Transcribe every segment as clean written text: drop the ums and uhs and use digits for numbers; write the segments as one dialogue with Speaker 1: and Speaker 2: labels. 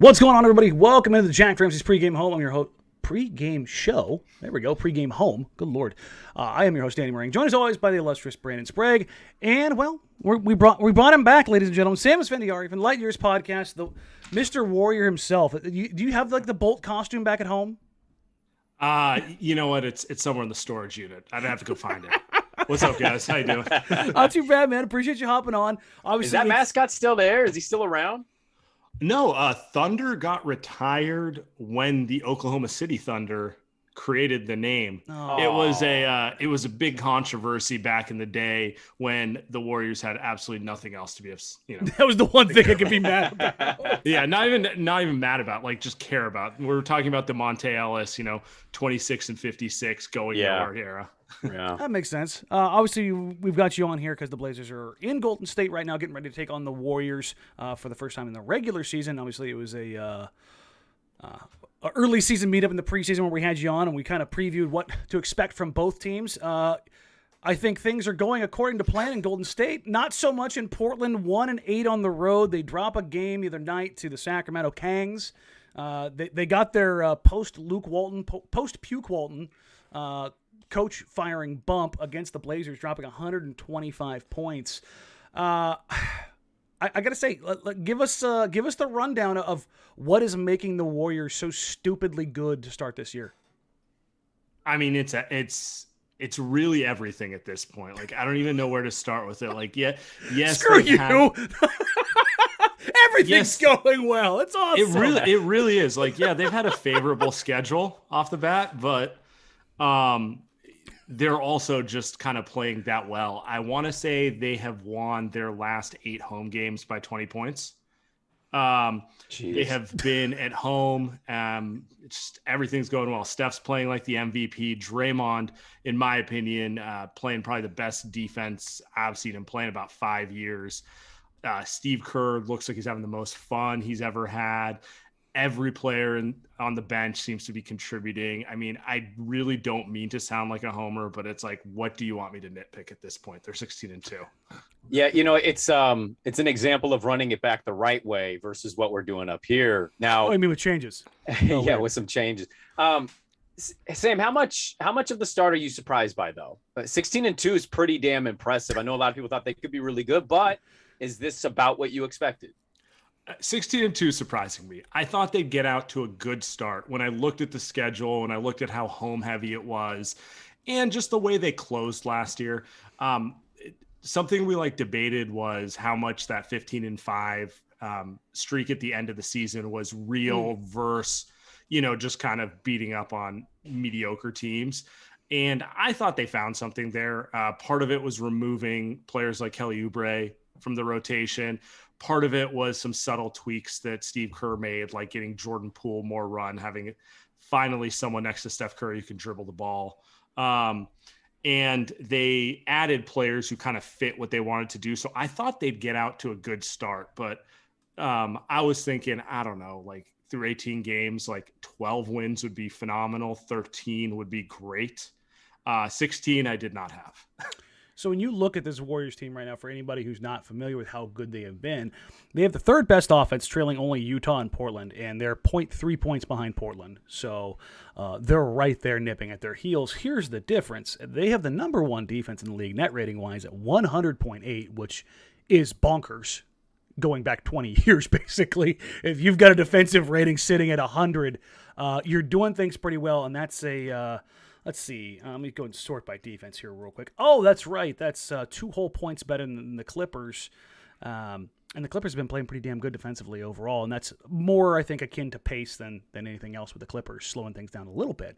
Speaker 1: What's going on, everybody? Welcome into the Jack Ramsays pregame home. I'm your host. Pregame show. There we go. Pregame home. Good Lord. I am your host, Danny Marang. Joined as always by the illustrious Brandon Sprague. And, well, we brought him back, ladies and gentlemen. Sam Esfandiari from Light Years Podcast, the Mr. Warrior himself. Do you have, like, the Bolt costume back at home?
Speaker 2: You know what? It's somewhere in the storage unit. I'd have to go find it. What's up, guys? How you doing?
Speaker 1: Not too bad, man. Appreciate you hopping on. Obviously,
Speaker 3: is that mascot still there? Is he still around?
Speaker 2: No, Thunder got retired when the Oklahoma City Thunder created the name.
Speaker 1: Oh.
Speaker 2: It was a big controversy back in the day when the Warriors had absolutely nothing else to be,
Speaker 1: That was the one thing I could be mad about.
Speaker 2: Yeah, not even mad about, like, just care about. We were talking about the Monte Ellis, 26 and 56 going nowhere era.
Speaker 3: Yeah,
Speaker 1: that makes sense. Obviously, we've got you on here because the Blazers are in Golden State right now, getting ready to take on the Warriors for the first time in the regular season. Obviously, it was a early season meetup in the preseason where we had you on, and we kind of previewed what to expect from both teams. I think things are going according to plan in Golden State. Not so much in Portland. 1-8 on the road. They drop a game the other night to the Sacramento Kings. They got their post-Puke Walton coach firing bump against the Blazers, dropping 125 points. I gotta say, give us the rundown of what is making the Warriors so stupidly good to start this year.
Speaker 2: I mean, it's really everything at this point. Like, I don't even know where to start with it. Like, yes,
Speaker 1: screw you. Everything's going well. It's awesome.
Speaker 2: It really is. Like, yeah, they've had a favorable schedule off the bat, but they're also just kind of playing that well. I want to say they have won their last 8 home games by 20 points. They have been at home. Just everything's going well. Steph's playing like the MVP. Draymond, in my opinion, playing probably the best defense I've seen him play in about 5 years. Steve Kerr looks like he's having the most fun he's ever had. Every player on the bench seems to be contributing. I mean, I really don't mean to sound like a homer, but it's like, what do you want me to nitpick at this point? They're 16-2.
Speaker 3: Yeah, it's an example of running it back the right way versus what we're doing up here now.
Speaker 1: I mean, with changes.
Speaker 3: Yeah, with some changes. Sam, how much of the start are you surprised by, though? 16-2 is pretty damn impressive. I know a lot of people thought they could be really good, but is this about what you expected?
Speaker 2: 16-2 surprising me. I thought they'd get out to a good start when I looked at the schedule and I looked at how home heavy it was and just the way they closed last year. Something we debated was how much that 15-5 streak at the end of the season was real versus, just kind of beating up on mediocre teams. And I thought they found something there. Part of it was removing players like Kelly Oubre from the rotation. Part of it was some subtle tweaks that Steve Kerr made, like getting Jordan Poole more run, having finally someone next to Steph Curry who can dribble the ball. And they added players who kind of fit what they wanted to do. So I thought they'd get out to a good start, but I was thinking, I don't know, like through 18 games, like 12 wins would be phenomenal. 13 would be great. 16 I did not have.
Speaker 1: So when you look at this Warriors team right now, for anybody who's not familiar with how good they have been, they have the third best offense, trailing only Utah and Portland, and they're 0.3 points behind Portland. So they're right there nipping at their heels. Here's the difference. They have the number one defense in the league, net rating-wise, at 100.8, which is bonkers, going back 20 years, basically. If you've got a defensive rating sitting at 100, you're doing things pretty well, and that's a... let's see. Let me go and sort by defense here real quick. Oh, that's right. That's 2 whole points better than the Clippers. And the Clippers have been playing pretty damn good defensively overall, and that's more, I think, akin to pace than anything else with the Clippers, slowing things down a little bit.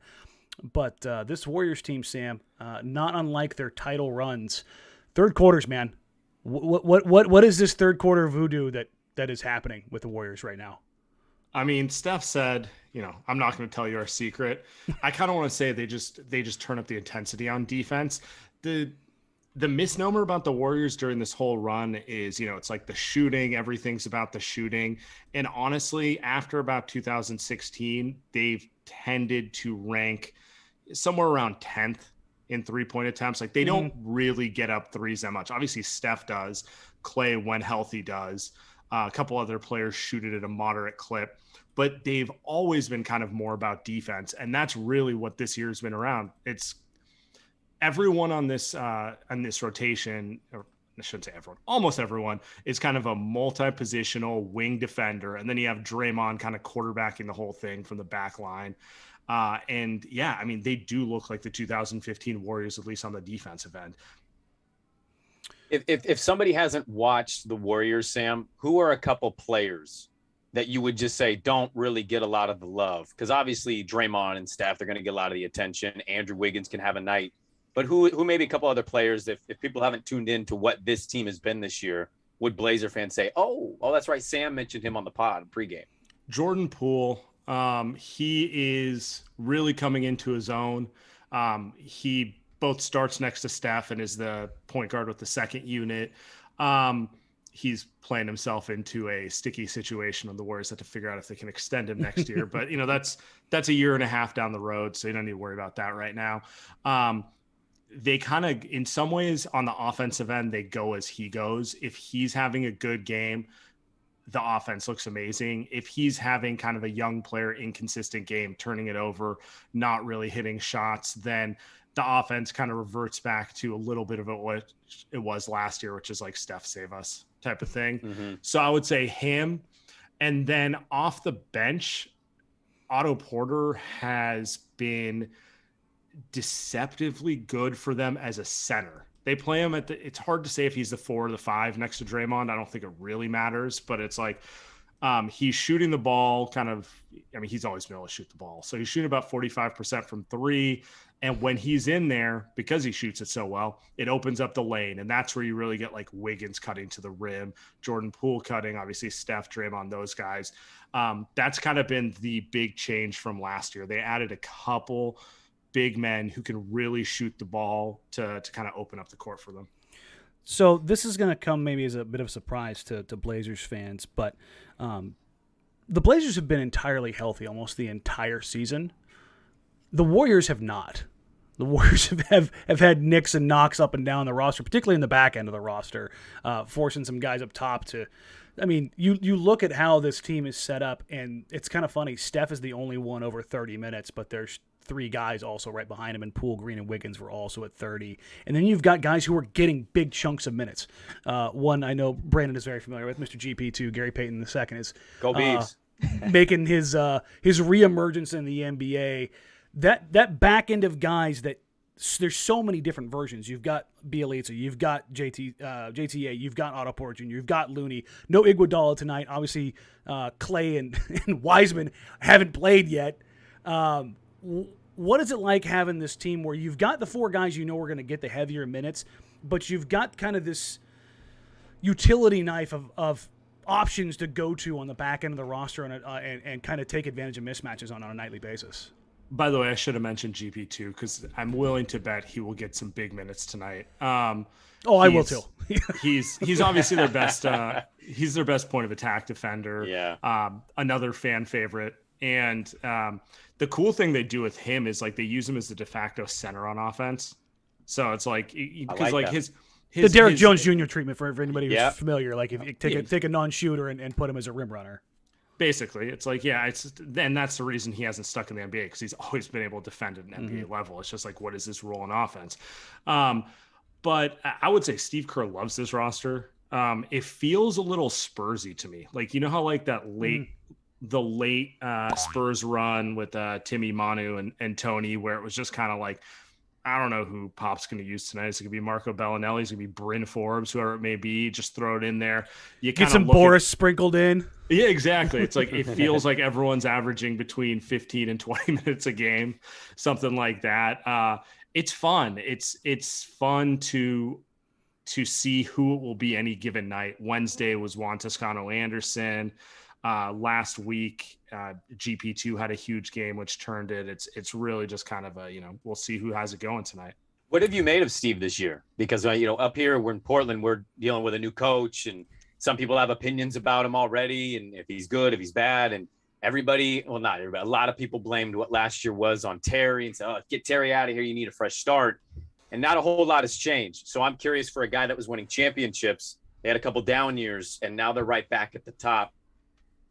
Speaker 1: But this Warriors team, Sam, not unlike their title runs, third quarters, man. What is this third quarter voodoo that is happening with the Warriors right now?
Speaker 2: I mean, Steph said, I'm not going to tell you our secret. I kind of want to say they just turn up the intensity on defense. The misnomer about the Warriors during this whole run is, it's like the shooting, everything's about the shooting. And honestly, after about 2016, they've tended to rank somewhere around 10th in 3-point attempts. Like, they don't really get up threes that much. Obviously, Steph does. Clay, when healthy, does. A couple other players shoot it at a moderate clip, but they've always been kind of more about defense. And that's really what this year's been around. It's everyone on this rotation, or I shouldn't say everyone, almost everyone is kind of a multi-positional wing defender. And then you have Draymond kind of quarterbacking the whole thing from the back line. And yeah, I mean, they do look like the 2015 Warriors, at least on the defensive end.
Speaker 3: If somebody hasn't watched the Warriors, Sam, who are a couple players that you would just say don't really get a lot of the love? Because obviously Draymond and Steph, they're going to get a lot of the attention. Andrew Wiggins can have a night. But who maybe a couple other players, if people haven't tuned in to what this team has been this year, would Blazer fans say, oh, that's right, Sam mentioned him on the pod pregame?
Speaker 2: Jordan Poole, he is really coming into his own. He both starts next to Steph and is the point guard with the second unit. He's playing himself into a sticky situation on the Warriors have to figure out if they can extend him next year. But, that's a year and a half down the road, so you don't need to worry about that right now. They kind of, in some ways, on the offensive end, they go as he goes. If he's having a good game, the offense looks amazing. If he's having kind of a young player, inconsistent game, turning it over, not really hitting shots, then the offense kind of reverts back to a little bit of what it was last year, which is like Steph save us type of thing. Mm-hmm. So I would say him. And then off the bench, Otto Porter has been deceptively good for them as a center. They play him it's hard to say if he's the 4 or the 5 next to Draymond. I don't think it really matters, but it's like he's shooting the ball he's always been able to shoot the ball. So he's shooting about 45% from 3. And when he's in there, because he shoots it so well, it opens up the lane. And that's where you really get like Wiggins cutting to the rim, Jordan Poole cutting, obviously Steph, Draymond, those guys. That's kind of been the big change from last year. They added a couple big men who can really shoot the ball to kind of open up the court for them.
Speaker 1: So this is going to come maybe as a bit of a surprise to Blazers fans, but the Blazers have been entirely healthy almost the entire season. The Warriors have not. The Warriors have had nicks and knocks up and down the roster, particularly in the back end of the roster, forcing some guys up top to – I mean, you look at how this team is set up, and it's kind of funny. Steph is the only one over 30 minutes, but there's 3 guys also right behind him, and Poole, Green, and Wiggins were also at 30. And then you've got guys who are getting big chunks of minutes. One I know Brandon is very familiar with, Mr. GP2, Gary Payton II is
Speaker 3: Go Beavs.
Speaker 1: Making his reemergence in the NBA. That back end of guys that there's so many different versions. You've got Bielitsa, you've got JTA, you've got Otto Porter Jr., you've got Looney. No Iguodala tonight. Obviously, Clay and Wiseman haven't played yet. What is it like having this team where you've got the 4 guys you know are going to get the heavier minutes, but you've got kind of this utility knife of options to go to on the back end of the roster and kind of take advantage of mismatches on a nightly basis?
Speaker 2: By the way, I should have mentioned GP2 because I'm willing to bet he will get some big minutes tonight. I
Speaker 1: will too.
Speaker 2: he's obviously their best. He's their best point of attack defender.
Speaker 3: Yeah.
Speaker 2: Another fan favorite. And the cool thing they do with him is like they use him as the de facto center on offense. So it's like because like his
Speaker 1: the Derrick Jones Jr. treatment for anybody who's familiar. Like if you take a non-shooter and put him as a rim runner.
Speaker 2: Basically, it's like, and that's the reason he hasn't stuck in the NBA, because he's always been able to defend at an NBA level. It's just like, what is this role in offense? But I would say Steve Kerr loves this roster. It feels a little Spursy to me. Like, you know how like that late Spurs run with Timmy, Manu, and Tony, where it was just kind of like, I don't know who Pop's going to use tonight. Is it going to be Marco Bellinelli? Is it going to be Bryn Forbes? Whoever it may be, just throw it in there. You
Speaker 1: get some Boris sprinkled in.
Speaker 2: Yeah, exactly. It's like it feels like everyone's averaging between 15 and 20 minutes a game, something like that. It's fun. It's fun to see who it will be any given night. Wednesday was Juan Toscano Anderson. Last week, GP2 had a huge game, which turned it. It's really just kind of we'll see who has it going tonight.
Speaker 3: What have you made of Steve this year? Because, up here, we're in Portland, we're dealing with a new coach, and some people have opinions about him already, and if he's good, if he's bad, and everybody, well, not everybody, a lot of people blamed what last year was on Terry and said, get Terry out of here. You need a fresh start. And not a whole lot has changed. So I'm curious, for a guy that was winning championships, They had a couple down years, and now they're right back at the top.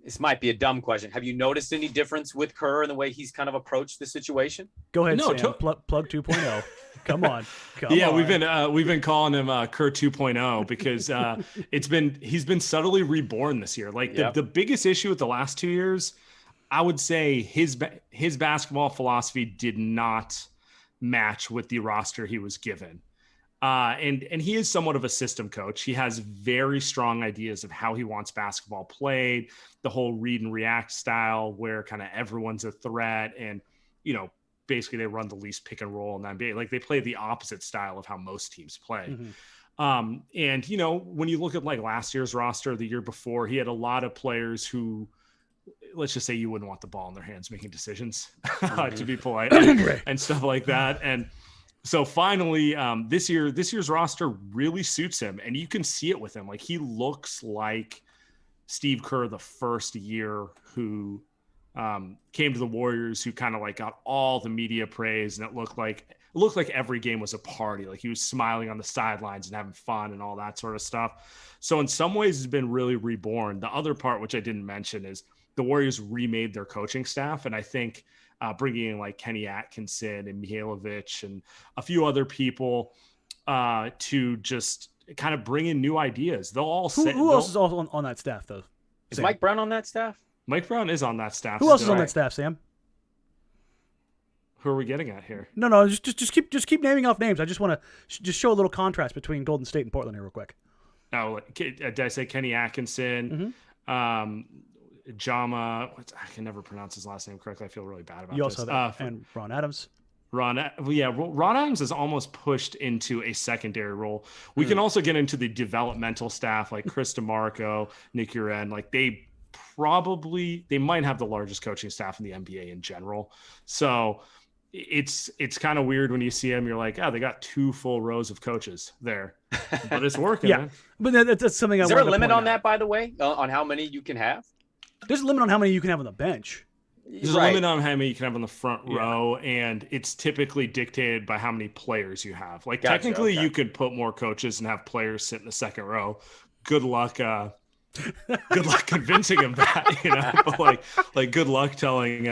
Speaker 3: This might be a dumb question. Have you noticed any difference with Kerr in the way he's kind of approached the situation?
Speaker 1: Go ahead, Sam. Plug 2.0. Come on.
Speaker 2: We've been calling him Kerr 2.0 because he's been subtly reborn this year. Like the biggest issue with the last 2 years, I would say his basketball philosophy did not match with the roster he was given. And he is somewhat of a system coach. He has very strong ideas of how he wants basketball played, the whole read and react style where kind of everyone's a threat. And, basically they run the least pick and roll in the NBA. Like they play the opposite style of how most teams play. Mm-hmm. And, when you look at like last year's roster, the year before, he had a lot of players who, let's just say you wouldn't want the ball in their hands making decisions, to be polite, and stuff like that. And so finally, this year's roster really suits him, and you can see it with him. Like he looks like Steve Kerr the first year, who came to the Warriors, who kind of like got all the media praise, and it looked like every game was a party. Like he was smiling on the sidelines and having fun and all that sort of stuff. So in some ways, he's been really reborn. The other part, which I didn't mention, is the Warriors remade their coaching staff, and I think bringing in like Kenny Atkinson and Mihailovic and a few other people to just kind of bring in new ideas. They'll all say.
Speaker 1: Who else is also on that staff, though?
Speaker 3: Is
Speaker 1: Sam?
Speaker 3: Mike Brown on that staff?
Speaker 2: Mike Brown is on that staff.
Speaker 1: Who else is on that staff, Sam?
Speaker 2: Who are we getting at here?
Speaker 1: No, just keep naming off names. I just want to just show a little contrast between Golden State and Portland here, real quick.
Speaker 2: Oh, did I say Kenny Atkinson? Mm-hmm. Jama, I can never pronounce his last name correctly. I feel really bad about this.
Speaker 1: You also have that, and Ron Adams.
Speaker 2: Ron Adams is almost pushed into a secondary role. We can also get into the developmental staff like Chris DeMarco, Nick Uren. Like they might have the largest coaching staff in the NBA in general. So it's kind of weird when you see them. You're like, oh, they got 2 full rows of coaches there, but it's working.
Speaker 1: Yeah,
Speaker 2: man.
Speaker 1: But that's something.
Speaker 3: Is there a limit on that, by the way, on how many you can have?
Speaker 1: There's a limit on how many you can have on the bench.
Speaker 2: There's a limit on how many you can have on the front row, and it's typically dictated by how many players you have. Like technically, you could put more coaches and have players sit in the second row. Good luck. Good luck convincing him that. But like good luck telling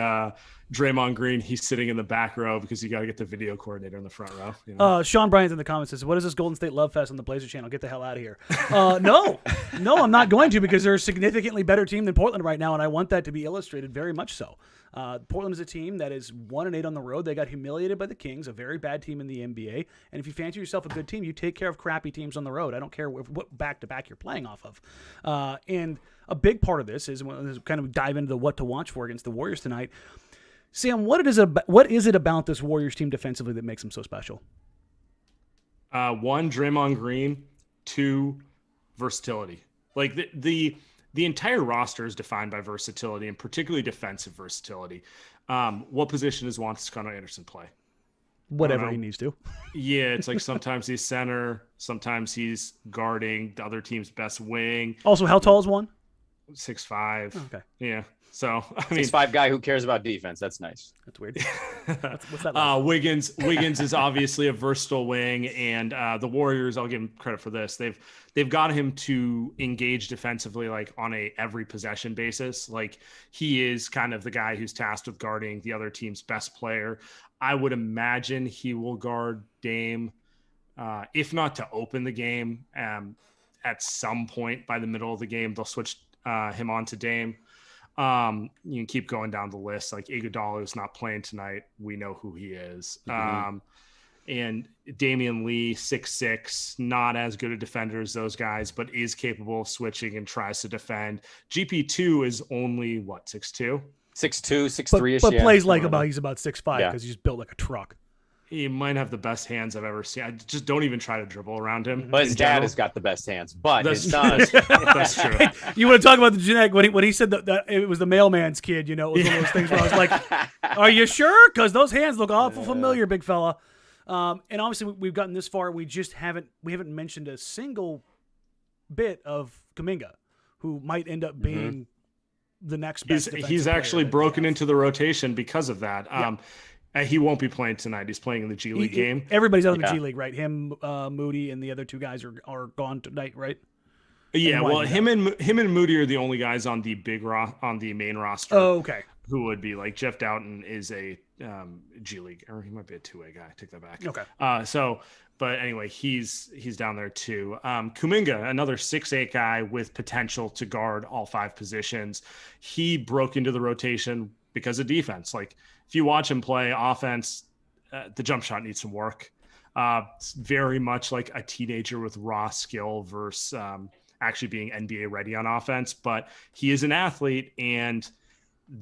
Speaker 2: Draymond Green he's sitting in the back row because you got to get the video coordinator in the front row.
Speaker 1: Sean Bryant's in the comments says, "What is this Golden State Love Fest on the Blazer channel? Get the hell out of here." No, I'm not going to, because they're a significantly better team than Portland right now, and I want that to be illustrated very much so. Portland is a team that is 1-8 on the road. They got humiliated by the Kings, a very bad team in the NBA. And if you fancy yourself a good team, you take care of crappy teams on the road. I don't care what back-to-back you're playing off of. And a big part of this is kind of dive into the what to watch for against the Warriors tonight. Sam, what is it about this Warriors team defensively that makes them so special?
Speaker 2: 1, Draymond Green. 2, versatility. Like the entire roster is defined by versatility, and particularly defensive versatility. What position does Juan Toscano Anderson play?
Speaker 1: Whatever he needs to.
Speaker 2: Yeah, it's like sometimes he's center, sometimes he's guarding the other team's best wing.
Speaker 1: Also, how tall is Juan?
Speaker 2: 6'5".
Speaker 1: Okay.
Speaker 2: Yeah. So, I mean,
Speaker 3: 6'5" guy who cares about defense. That's nice.
Speaker 1: That's weird. What's that like?
Speaker 2: Wiggins is obviously a versatile wing, and the Warriors, I'll give him credit for this. They've got him to engage defensively, like on a every possession basis. Like he is kind of the guy who's tasked with guarding the other team's best player. I would imagine he will guard Dame, if not to open the game. At some point by the middle of the game, they'll switch him on to Dame. You can keep going down the list. Like Iguodala is not playing tonight. We know who he is. Mm-hmm. And Damian Lee, 6'6", not as good a defender as those guys, but is capable of switching and tries to defend. GP2 is only 6'2"?
Speaker 3: 6'2", 6'3"-ish.
Speaker 1: But plays like he's about 6'5" because he's built like a truck.
Speaker 2: He might have the best hands I've ever seen. I just don't even try to dribble around him.
Speaker 3: But his dad has got the best hands. But his son.
Speaker 2: That's true.
Speaker 1: You want to talk about the genetic? When he said that it was the mailman's kid, it was one of those things where I was like, "Are you sure?" Because those hands look awful familiar, big fella. And obviously we've gotten this far. We haven't mentioned a single bit of Kuminga, who might end up being the next best.
Speaker 2: He's actually broken into the rotation because of that. Yeah. He won't be playing tonight. He's playing in the G League game.
Speaker 1: Everybody's out in the G League, right? Him, Moody, and the other 2 guys are gone tonight, right?
Speaker 2: Yeah,
Speaker 1: why
Speaker 2: well,
Speaker 1: do
Speaker 2: him and Moody are the only guys on the on the main roster.
Speaker 1: Oh, okay.
Speaker 2: Who would be like Jeff Doughton is a G League, or he might be a 2A guy. Take that back.
Speaker 1: Okay.
Speaker 2: But anyway, he's down there too. Kuminga, another 6'8" guy with potential to guard all 5 positions. He broke into the rotation because of defense. Like if you watch him play offense, the jump shot needs some work. It's very much like a teenager with raw skill versus actually being NBA ready on offense. But he is an athlete, and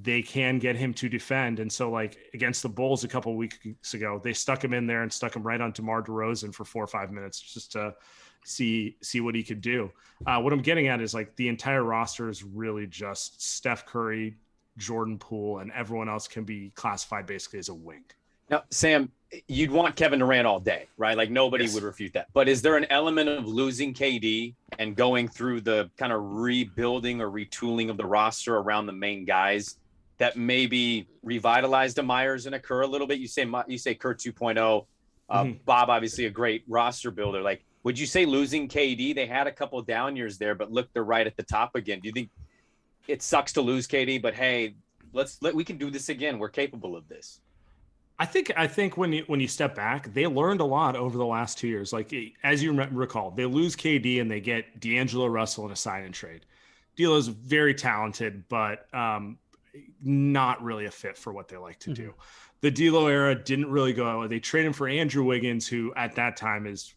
Speaker 2: they can get him to defend. And so like against the Bulls a couple of weeks ago, they stuck him in there and stuck him right on DeMar DeRozan for 4 or 5 minutes just to see what he could do. What I'm getting at is like the entire roster is really just Steph Curry, Jordan Poole, and everyone else can be classified basically as a wing.
Speaker 3: Now, Sam, you'd want Kevin Durant all day, right? Like nobody would refute that. But is there an element of losing KD and going through the kind of rebuilding or retooling of the roster around the main guys that maybe revitalized the Myers and a Kerr a little bit? You say Kerr 2.0. Bob, obviously a great roster builder. Like, would you say losing KD? They had a couple of down years there, but look, they're right at the top again. Do you think it sucks to lose KD? But hey, we can do this again. We're capable of this.
Speaker 2: I think when you step back, they learned a lot over the last 2 years. Like as you recall, they lose KD and they get D'Angelo Russell in a sign and trade. D'Angelo's very talented, but not really a fit for what they like to do. The D'Lo era didn't really go. They trade him for Andrew Wiggins, who at that time is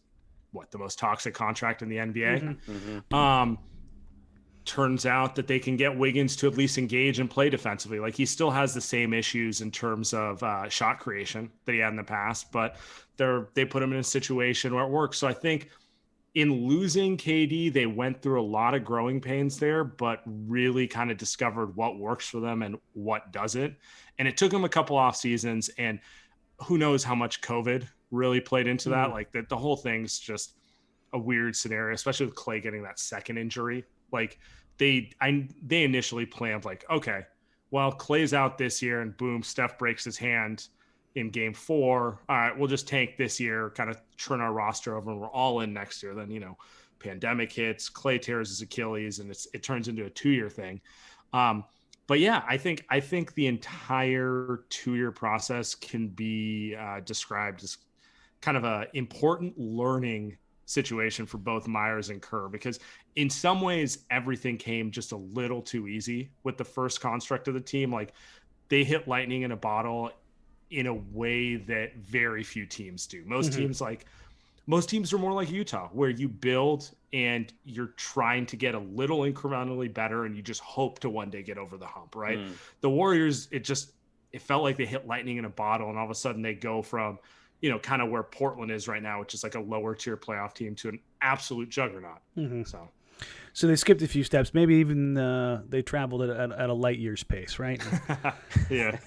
Speaker 2: the most toxic contract in the NBA. Turns out that they can get Wiggins to at least engage and play defensively. Like he still has the same issues in terms of shot creation that he had in the past, but they put him in a situation where it works. So I think in losing KD, they went through a lot of growing pains there, but really kind of discovered what works for them and what doesn't. And it took them a couple off seasons, and who knows how much COVID really played into that. Like the whole thing's just a weird scenario, especially with Clay getting that second injury. Like they initially planned like, okay, well, Clay's out this year and boom, Steph breaks his hand in game 4. All right, we'll just tank this year, kind of turn our roster over and we're all in next year. Then, pandemic hits, Clay tears his Achilles, and it turns into a 2-year thing. But yeah, I think the entire 2-year process can be described as kind of a important learning situation for both Myers and Kerr, because in some ways everything came just a little too easy with the first construct of the team. Like they hit lightning in a bottle in a way that very few teams do. Most teams are more like Utah, where you build and you're trying to get a little incrementally better and you just hope to one day get over the hump, right? The Warriors, it felt like they hit lightning in a bottle, and all of a sudden they go from kind of where Portland is right now, which is like a lower tier playoff team, to an absolute juggernaut.
Speaker 1: So they skipped a few steps. Maybe even they traveled at a light year's pace, right?
Speaker 2: Yeah.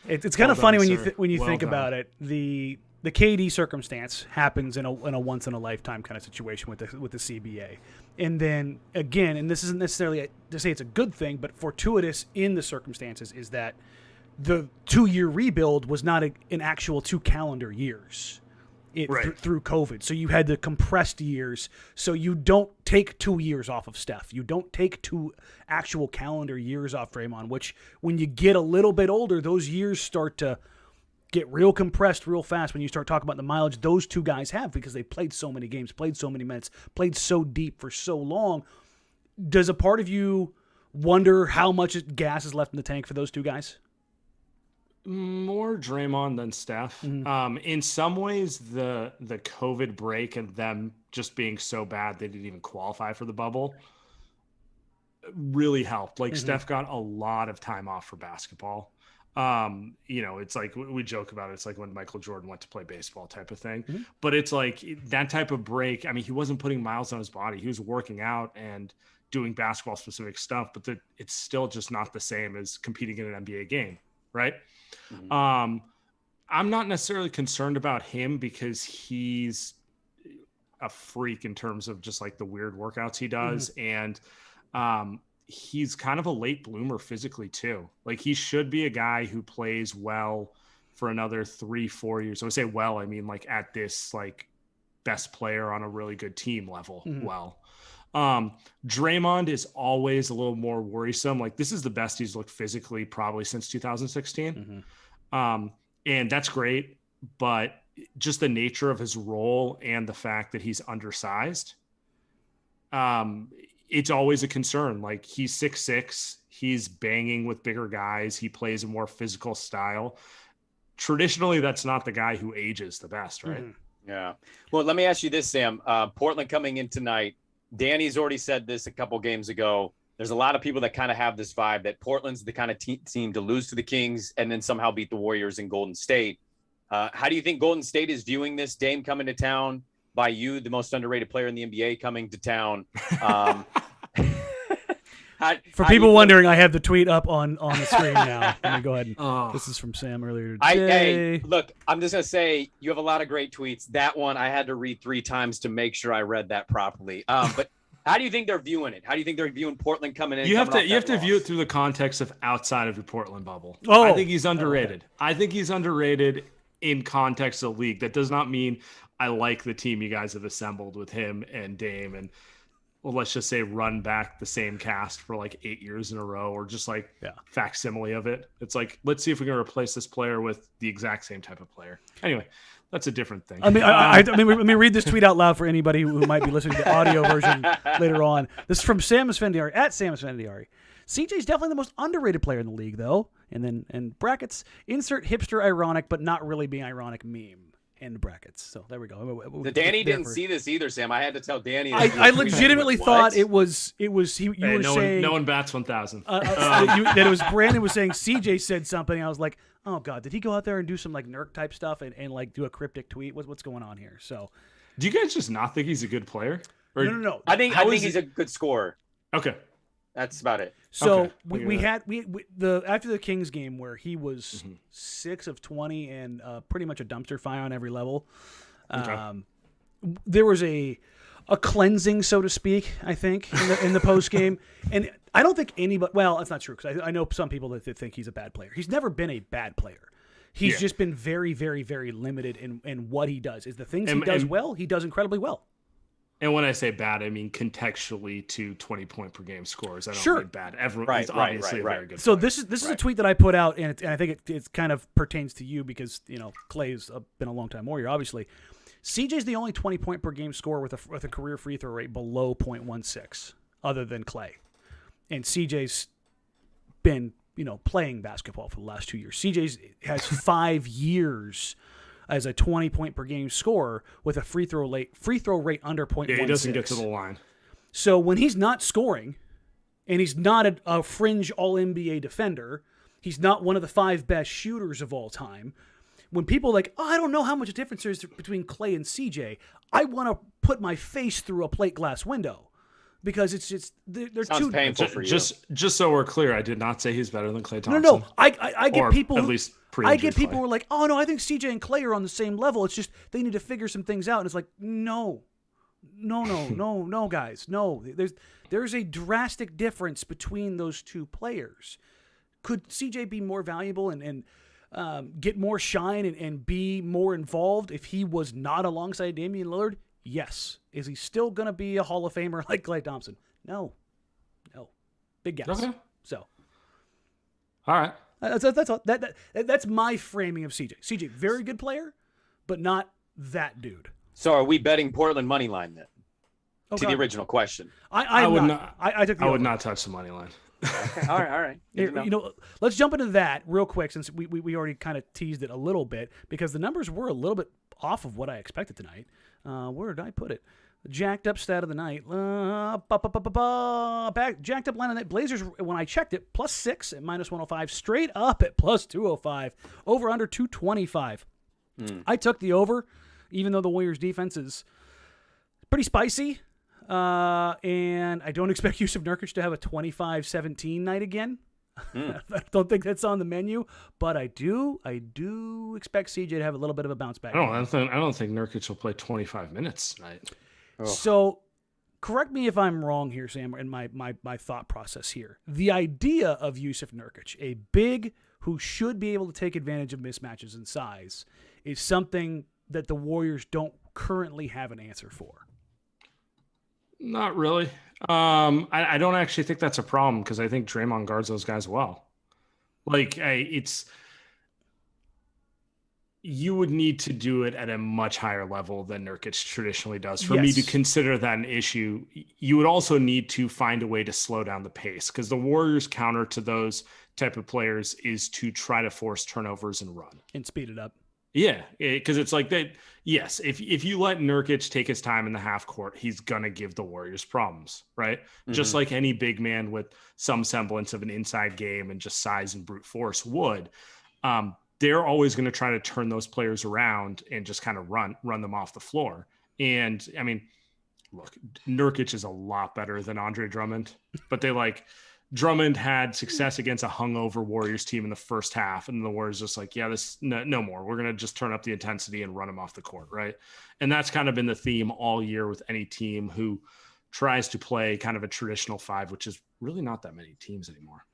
Speaker 1: It's kind of funny when you think about it. The KD circumstance happens in a once in a lifetime kind of situation with the CBA, and then again, and this isn't necessarily to say it's a good thing, but fortuitous in the circumstances is that the 2-year rebuild was not an actual 2 calendar years through COVID. So you had the compressed years. So you don't take 2 years off of Steph. You don't take 2 actual calendar years off Draymond, which when you get a little bit older, those years start to get real compressed real fast when you start talking about the mileage those 2 guys have, because they played so many games, played so many minutes, played so deep for so long. Does a part of you wonder how much gas is left in the tank for those 2 guys?
Speaker 2: More Draymond than Steph. In some ways, the COVID break and them just being so bad they didn't even qualify for the bubble really helped. Like Steph got a lot of time off for basketball. It's like we joke about it. It's like when Michael Jordan went to play baseball type of thing. But it's like that type of break. I mean, he wasn't putting miles on his body. He was working out and doing basketball specific stuff, but it's still just not the same as competing in an NBA game, right? I'm not necessarily concerned about him because he's a freak in terms of just like the weird workouts he does. And he's kind of a late bloomer physically too. Like he should be a guy who plays well for another 3-4 years. I would say well, I mean like at this like best player on a really good team level. Well, Draymond is always a little more worrisome. Like, this is the best he's looked physically probably since 2016. And that's great, but just the nature of his role and the fact that he's undersized, it's always a concern. Like, he's 6'6", he's banging with bigger guys, he plays a more physical style. Traditionally, that's not the guy who ages the best, right?
Speaker 3: Yeah. Well, let me ask you this, Sam. Portland coming in tonight. Danny's already said this a couple games ago. There's a lot of people that kind of have this vibe that Portland's the kind of team to lose to the Kings and then somehow beat the Warriors in Golden State. How do you think Golden State is viewing this? Dame coming to town, by you, the most underrated player in the NBA, coming to town.
Speaker 1: For people wondering, I have the tweet up on the screen now. Let me go ahead. This is from Sam earlier today.
Speaker 3: Look, I'm just going to say you have a lot of great tweets. That one I had to read 3 times to make sure I read that properly. But how do you think they're viewing it? How do you think they're viewing Portland coming in?
Speaker 2: You have to view it through the context of outside of your Portland bubble.
Speaker 1: Oh,
Speaker 2: I think he's underrated.
Speaker 1: Okay.
Speaker 2: I think he's underrated in context of the league. That does not mean I like the team you guys have assembled with him and Dame and, well, let's just say run back the same cast for like 8 years in a row, or just like facsimile of it. It's like, let's see if we can replace this player with the exact same type of player. Anyway, that's a different thing.
Speaker 1: I mean, I mean, let me read this tweet out loud for anybody who might be listening to the audio version later on. This is from Sam Esfandiari, at Sam Esfandiari. CJ's definitely the most underrated player in the league, though. And then in brackets, insert hipster ironic, but not really being ironic meme. End brackets. So there we go.
Speaker 3: Danny didn't see this either, Sam. I had to tell Danny.
Speaker 1: I legitimately thought it was you were saying
Speaker 2: no one bats 1,000.
Speaker 1: That it was Brandon was saying CJ said something. I was like, oh god, did he go out there and do some like Nurk type stuff and like do a cryptic tweet? What's going on here? So,
Speaker 2: do you guys just not think he's a good player?
Speaker 1: Or, no.
Speaker 3: I think he's a good scorer.
Speaker 2: Okay.
Speaker 3: That's about it.
Speaker 1: So we had after the Kings game where he was 6 of 20 and pretty much a dumpster fire on every level. There was a cleansing, so to speak, I think, in the post game, and I don't think anybody. Well, that's not true because I know some people that think he's a bad player. He's never been a bad player. He's just been very, very, very limited in what he does. Is the things he does well, he does incredibly well.
Speaker 2: And when I say bad, I mean contextually to 20-point per game scores. I don't mean bad. Everyone's obviously a very good player.
Speaker 1: So this is a tweet that I put out, and I think it kind of pertains to you because Clay's been a long time Warrior, obviously. CJ's the only 20-point per game scorer with a career free throw rate below .16, other than Clay. And CJ's been playing basketball for the last 2 years. CJ's has 5 years as a 20-point per game scorer with a free throw rate under .16.
Speaker 2: Yeah, he doesn't get to the line.
Speaker 1: So when he's not scoring, and he's not a fringe All-NBA defender, he's not one of the 5 best shooters of all time. When people are like, I don't know how much difference there is between Clay and CJ, I want to put my face through a plate glass window. Because they're
Speaker 3: sounds
Speaker 1: too
Speaker 3: painful for you.
Speaker 2: Just so we're clear, I did not say he's better than Klay Thompson.
Speaker 1: No. I get people.
Speaker 2: At least
Speaker 1: I get people who are like, oh no, I think CJ and Clay are on the same level. It's just they need to figure some things out. And it's like, no, guys, no. There's a drastic difference between those two players. Could CJ be more valuable and get more shine and be more involved if he was not alongside Damian Lillard? Yes. Is he still going to be a Hall of Famer like Klay Thompson? No. Big guess.
Speaker 2: Okay.
Speaker 1: So.
Speaker 2: All right.
Speaker 1: That's all. That's my framing of CJ. CJ, very good player, but not that dude.
Speaker 3: So are we betting Portland money line then? Okay. To the original question.
Speaker 1: I would not. I took the
Speaker 2: I would not touch the money line.
Speaker 3: Okay. All right.
Speaker 1: Let's jump into that real quick since we already kind of teased it a little bit because the numbers were a little bit off of what I expected tonight. Where did I put it? Jacked up stat of the night. Jacked up line of the night. Blazers, when I checked it, +6 at -105. Straight up at +205. Over under 225. I took the over, even though the Warriors' defense is pretty spicy. And I don't expect Jusuf Nurkic to have a 25-17 night again. I don't think that's on the menu, but I do expect CJ to have a little bit of a bounce back.
Speaker 2: I don't think Nurkic will play 25 minutes tonight.
Speaker 1: Oh. So, correct me if I'm wrong here, Sam, in my thought process here. The idea of Jusuf Nurkic, a big who should be able to take advantage of mismatches in size, is something that the Warriors don't currently have an answer for.
Speaker 2: Not really. I don't actually think that's a problem because I think Draymond guards those guys well. Like, you would need to do it at a much higher level than Nurkic traditionally does for me to
Speaker 1: Yes.
Speaker 2: consider that an issue. You would also need to find a way to slow down the pace because the Warriors' counter to those type of players is to try to force turnovers and run.
Speaker 1: And speed it up.
Speaker 2: Yeah, because it's like that. Yes, if you let Nurkic take his time in the half court, he's gonna give the Warriors problems, right? Just like any big man with some semblance of an inside game and just size and brute force would. They're always going to try to turn those players around and just kind of run them off the floor. And I mean, look, Nurkic is a lot better than Andre Drummond, but Drummond had success against a hungover Warriors team in the first half, and the Warriors just like, yeah, no more. We're going to just turn up the intensity and run him off the court, right? And that's kind of been the theme all year with any team who tries to play kind of a traditional five, which is really not that many teams anymore.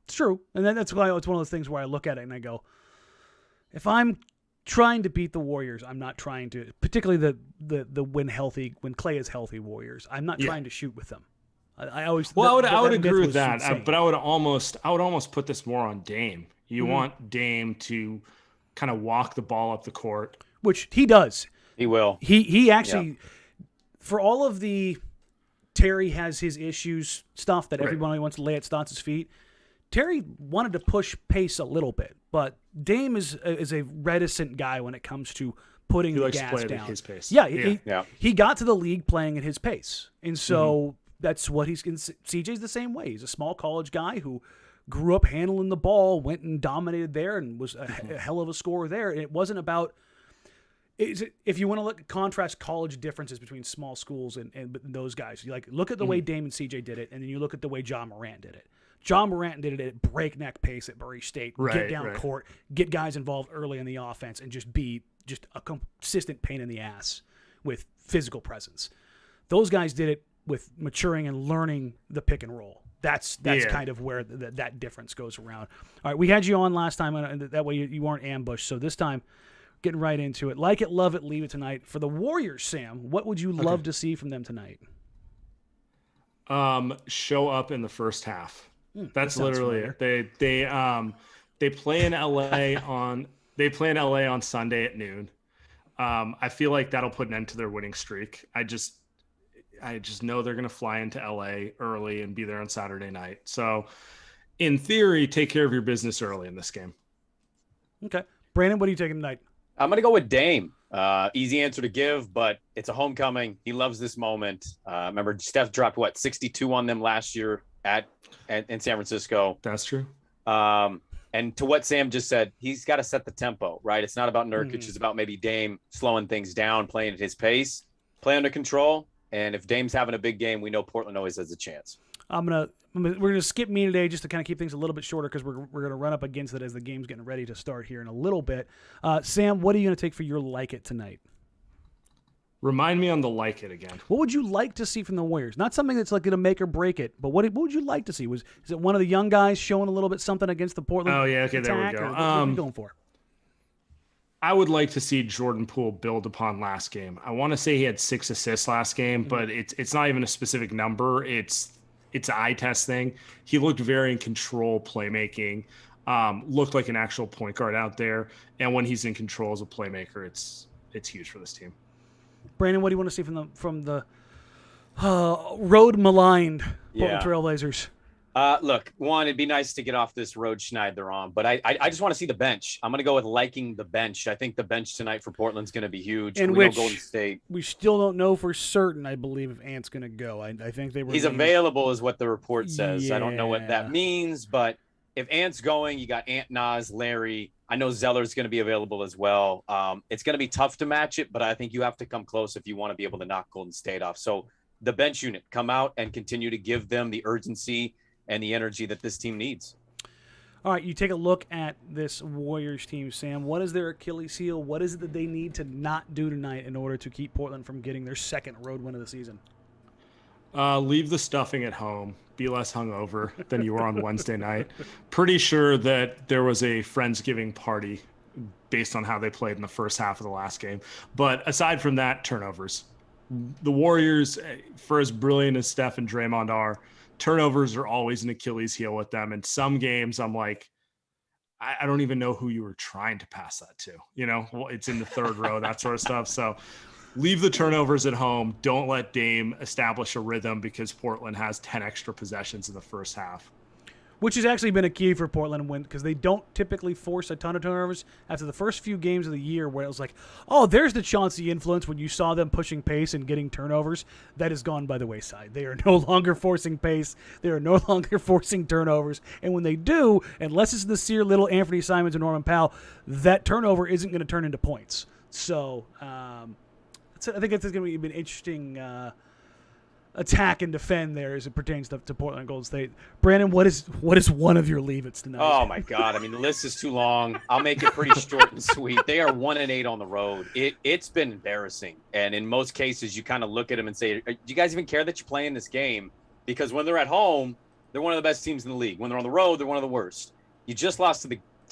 Speaker 1: It's true. And then that's why it's one of those things where I look at it and I go, if I'm trying to beat the Warriors, I'm not trying to, particularly the when Clay is healthy Warriors, I'm not trying to shoot with them. I would
Speaker 2: agree with that, but I would almost put this more on Dame. You want Dame to kind of walk the ball up the court,
Speaker 1: which he does.
Speaker 3: He will.
Speaker 1: He actually, for all of the Terry has his issues stuff that everybody wants to lay at Stotts' feet. Terry wanted to push pace a little bit, but Dame is a reticent guy when it comes to putting the gas down.
Speaker 2: At his pace.
Speaker 1: He got to the league playing at his pace, and so that's what he's. CJ's the same way. He's a small college guy who grew up handling the ball, went and dominated there, and was a hell of a scorer there. And it wasn't about. If you want to contrast college differences between small schools and those guys, you look at the way Dame and CJ did it, and then you look at the way John Morant did it. John Morant did it at breakneck pace at Murray State. Get down court, get guys involved early in the offense, and just be a consistent pain in the ass with physical presence. Those guys did it with maturing and learning the pick and roll. That's kind of where that difference goes around. All right, we had you on last time, and that way you weren't ambushed. So this time, getting right into it. Like it, love it, leave it tonight. For the Warriors, Sam, what would you love to see from them tonight?
Speaker 2: Show up in the first half. That's literally it. They play in LA on Sunday at noon. I feel like that'll put an end to their winning streak. I just know they're going to fly into LA early and be there on Saturday night. So in theory, take care of your business early in this game.
Speaker 1: Okay. Brandon, what are you taking tonight?
Speaker 3: I'm going to go with Dame. Easy answer to give, but it's a homecoming. He loves this moment. Remember, Steph dropped 62 on them last year in San Francisco.
Speaker 2: That's true.
Speaker 3: And to what Sam just said, he's got to set the tempo, right? It's not about Nurkic. It's about maybe Dame slowing things down, playing at his pace, play under control. And if Dame's having a big game, we know Portland always has a chance.
Speaker 1: We're gonna skip me today just to kind of keep things a little bit shorter because we're gonna run up against it as the game's getting ready to start here in a little bit. Sam, what are you gonna take for your like it tonight?
Speaker 2: Remind me on the like it again.
Speaker 1: What would you like to see from the Warriors? Not something that's like going to make or break it, but what would you like to see? Is it one of the young guys showing a little bit something against the Portland?
Speaker 2: Oh yeah, okay, there we go.
Speaker 1: What are you going for?
Speaker 2: I would like to see Jordan Poole build upon last game. I want to say he had 6 assists last game, but it's not even a specific number. It's an eye test thing. He looked very in control, playmaking. Looked like an actual point guard out there, and when he's in control as a playmaker, it's huge for this team.
Speaker 1: Brandon, what do you want to see from the road maligned Portland Trailblazers?
Speaker 3: Look, one, it'd be nice to get off this road schneid they're on, but I just want to see the bench. I'm going to go with liking the bench. I think the bench tonight for Portland's going to be huge.
Speaker 1: In which
Speaker 3: Golden State.
Speaker 1: We still don't know for certain, I believe, if Ant's going to go. I think they were.
Speaker 3: He's available is what the report says. I don't know what that means, but if Ant's going, you got Ant, Nas, Larry. I know Zeller's going to be available as well. It's going to be tough to match it, but I think you have to come close if you want to be able to knock Golden State off. So the bench unit, come out and continue to give them the urgency and the energy that this team needs.
Speaker 1: All right, you take a look at this Warriors team, Sam. What is their Achilles heel? What is it that they need to not do tonight in order to keep Portland from getting their second road win of the season?
Speaker 2: Leave the stuffing at home. Be less hungover than you were on Wednesday night. Pretty sure that there was a Friendsgiving party based on how they played in the first half of the last game. But aside from that, turnovers. the Warriors, for as brilliant as Steph and Draymond are, turnovers are always an Achilles heel with them. And some games I'm like, I don't even know who you were trying to pass that to. Well, it's in the third row, that sort of stuff. So leave the turnovers at home. Don't let Dame establish a rhythm because Portland has 10 extra possessions in the first half.
Speaker 1: Which has actually been a key for Portland because they don't typically force a ton of turnovers after the first few games of the year where it was like, oh, there's the Chauncey influence when you saw them pushing pace and getting turnovers. That has gone by the wayside. They are no longer forcing pace. They are no longer forcing turnovers. And when they do, unless it's the Sear Little, Anthony Simons, or Norman Powell, that turnover isn't going to turn into points. So I think it's going to be an interesting attack and defend there as it pertains to Portland and Golden State. Brandon, what is one of your leave-its tonight?
Speaker 3: Oh my God! I mean, the list is too long. I'll make it pretty short and sweet. They are 1-8 on the road. It's been embarrassing, and in most cases, you kind of look at them and say, "Do you guys even care that you're playing this game?" Because when they're at home, they're one of the best teams in the league. When they're on the road, they're one of the worst. You just lost to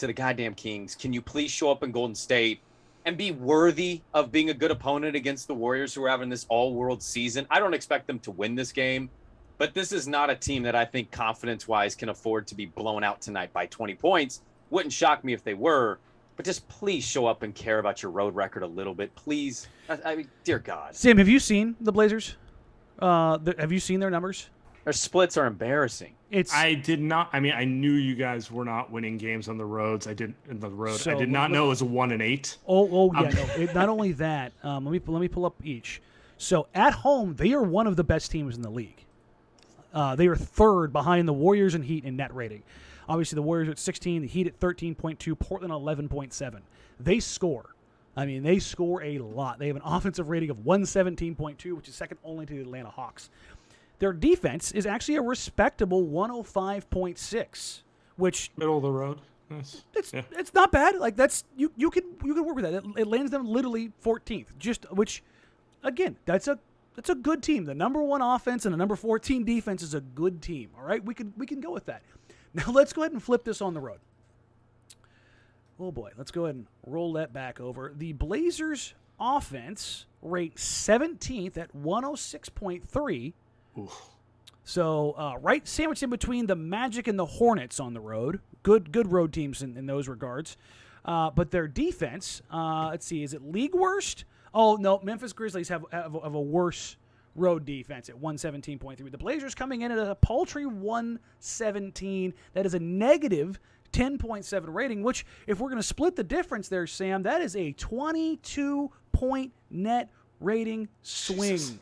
Speaker 3: the goddamn Kings. Can you please show up in Golden State and be worthy of being a good opponent against the Warriors, who are having this all-world season? I don't expect them to win this game, but this is not a team that I think confidence-wise can afford to be blown out tonight by 20 points. Wouldn't shock me if they were, but just please show up and care about your road record a little bit, please. I mean, dear God.
Speaker 1: Sam, have you seen the Blazers? Have you seen their numbers?
Speaker 3: Their splits are embarrassing.
Speaker 2: I did not. I mean, I knew you guys were not winning games on the roads. I did not know it was a 1-8.
Speaker 1: Oh yeah. No, not only that. Let me pull up each. So at home, they are one of the best teams in the league. They are third behind the Warriors and Heat in net rating. Obviously, the Warriors are at 16, the Heat at 13.2, Portland 11.7. They score. I mean, they score a lot. They have an offensive rating of 117.2, which is second only to the Atlanta Hawks. Their defense is actually a respectable 105.6, which
Speaker 2: middle of the road. Nice.
Speaker 1: It's not bad. Like that's you can work with that. It lands them literally 14th. Which again, that's a good team. The number 1 offense and the number 14 defense is a good team. All right, we can go with that. Now let's go ahead and flip this on the road. Oh boy, let's go ahead and roll that back over. The Blazers offense ranked 17th at 106.3.
Speaker 2: Oof.
Speaker 1: So right sandwiched in between the Magic and the Hornets on the road. Good road teams in those regards. But their defense, let's see, is it league worst? Oh, no, Memphis Grizzlies have a worse road defense at 117.3. The Blazers coming in at a paltry 117. That is a negative 10.7 rating, which if we're going to split the difference there, Sam, that is a 22-point net rating swing. Jesus.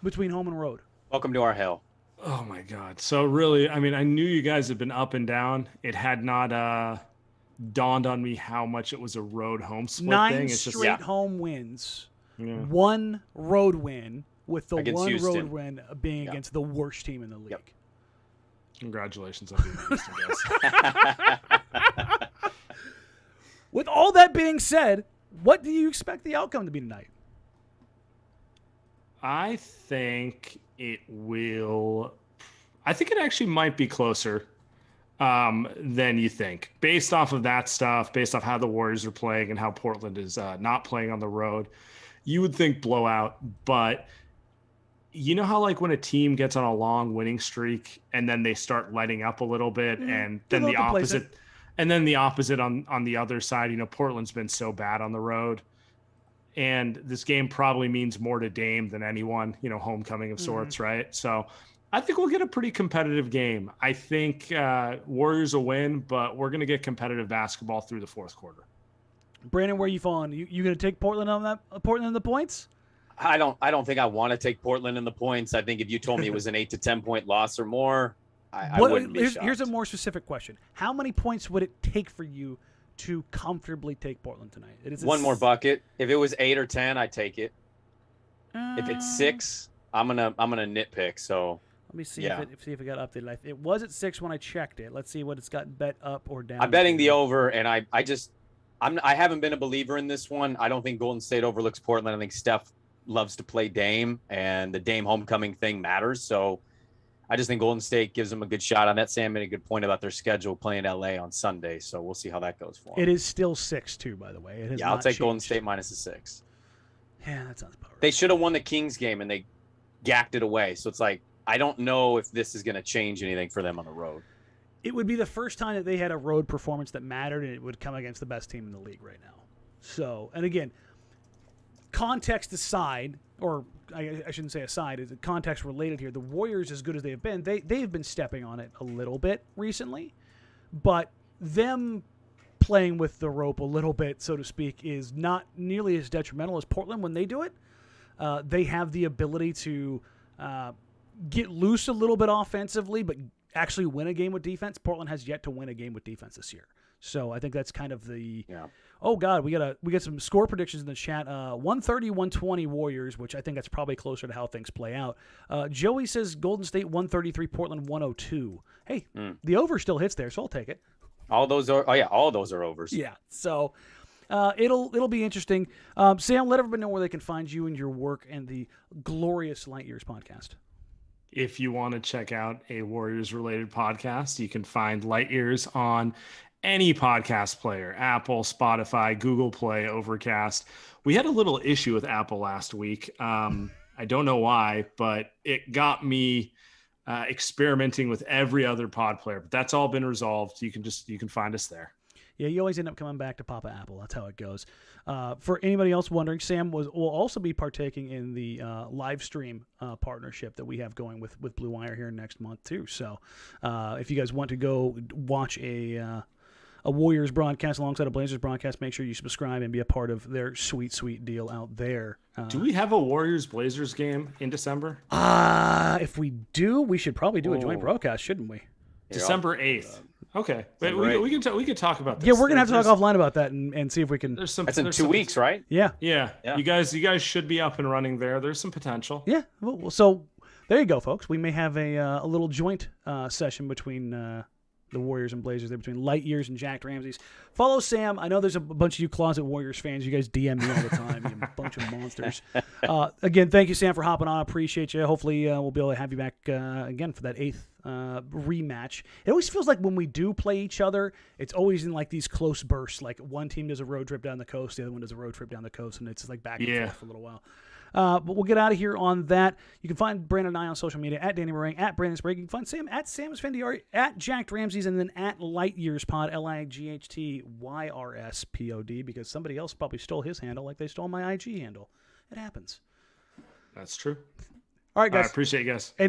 Speaker 1: Between home and road.
Speaker 3: Welcome to our hell.
Speaker 2: Oh my God. So really, I mean, I knew you guys had been up and down. It had not dawned on me how much it was a road home split
Speaker 1: 9
Speaker 2: thing.
Speaker 1: It's straight home wins. Yeah. 1 road win, with the against 1 Houston. Road win being against the worst team in the league.
Speaker 3: Yep.
Speaker 2: Congratulations on being Houston, guys.
Speaker 1: With all that being said, what do you expect the outcome to be tonight?
Speaker 2: I think it actually might be closer than you think. Based off of that stuff, based off how the Warriors are playing and how Portland is not playing on the road, you would think blowout. But you know how like when a team gets on a long winning streak and then they start letting up a little bit and then the opposite on the other side, you know, Portland's been so bad on the road. And this game probably means more to Dame than anyone, you know, homecoming of sorts, right? So I think we'll get a pretty competitive game. I think Warriors will win, but we're going to get competitive basketball through the fourth quarter.
Speaker 1: Brandon, where are you falling? You going to take Portland on that? Portland in the points?
Speaker 3: I don't think I want to take Portland in the points. I think if you told me it was an 8 to 10 point loss or more, I wouldn't be shocked.
Speaker 1: Here's a more specific question: how many points would it take for you to comfortably take Portland tonight? It is
Speaker 3: one more bucket. If it was 8 or 10, I'd take it. If it's 6, I'm gonna nitpick. So
Speaker 1: let me see if it got updated. It was at 6 when I checked it. Let's see what it's got bet up or down.
Speaker 3: I'm betting the over, and I haven't been a believer in this one. I don't think Golden State overlooks Portland. I think Steph loves to play Dame, and the Dame homecoming thing matters. So I just think Golden State gives them a good shot on that. Sam made a good point about their schedule playing LA on Sunday, so we'll see how that goes for them.
Speaker 1: It is still 6 too, by the way. It has
Speaker 3: I'll take
Speaker 1: changed.
Speaker 3: Golden State minus a 6.
Speaker 1: Yeah, that sounds about right.
Speaker 3: They should have won the Kings game and they gacked it away. So it's like, I don't know if this is going to change anything for them on the road.
Speaker 1: It would be the first time that they had a road performance that mattered, and it would come against the best team in the league right now. So, and again, context aside, or I shouldn't say aside, is context related here. The Warriors, as good as they have been, they've been stepping on it a little bit recently, but them playing with the rope a little bit, so to speak, is not nearly as detrimental as Portland when they do it. They have the ability to get loose a little bit offensively, but actually win a game with defense. Portland has yet to win a game with defense this year. So I think that's kind of the Oh God, we got some score predictions in the chat. 130-120 Warriors, which I think that's probably closer to how things play out. Joey says Golden State 133, Portland 102. Hey, the over still hits there, so I'll take it.
Speaker 3: All those are overs.
Speaker 1: Yeah. So it'll be interesting. Sam, let everybody know where they can find you and your work and the glorious Light Years podcast.
Speaker 2: If you want to check out a Warriors-related podcast, you can find Light Years on any podcast player, Apple, Spotify, Google Play, Overcast. We had a little issue with Apple last week. I don't know why, but it got me experimenting with every other pod player. But that's all been resolved. You can find us there.
Speaker 1: Yeah, you always end up coming back to Papa Apple. That's how it goes. For anybody else wondering, Sam will also be partaking in the live stream partnership that we have going with Blue Wire here next month too. So if you guys want to go watch a Warriors broadcast alongside a Blazers broadcast, make sure you subscribe and be a part of their sweet deal out there.
Speaker 2: Do we have a Warriors-Blazers game in December?
Speaker 1: If we do, we should probably do a joint broadcast, shouldn't we?
Speaker 2: December 8th. Okay, but we can talk about this.
Speaker 1: Yeah, we're gonna have to talk offline about that and see if we can.
Speaker 3: That's in 2 weeks, right?
Speaker 1: Yeah.
Speaker 2: You guys should be up and running there. There's some potential.
Speaker 1: Yeah. Well, so there you go, folks. We may have a little joint session between the Warriors and Blazers there, between Light Years and Jack Ramsays. Follow Sam. I know there's a bunch of you closet Warriors fans. You guys DM me all the time. You bunch of monsters. Again, thank you, Sam, for hopping on. I appreciate you. Hopefully, we'll be able to have you back again for that 8th rematch. It always feels like when we do play each other, it's always in like these close bursts. Like one team does a road trip down the coast, the other one does a road trip down the coast, and it's like back and forth for a little while. But we'll get out of here on that. You can find Brandon and I on social media at Danny Marang, at Brandon Sprague. You can find Sam at Sam Esfandiari, at Jack Ramsays, and then at Light Years Pod, LIGHTYRSPOD, because somebody else probably stole his handle like they stole my IG handle. It happens.
Speaker 2: That's true.
Speaker 1: All right, guys.
Speaker 2: I appreciate you guys.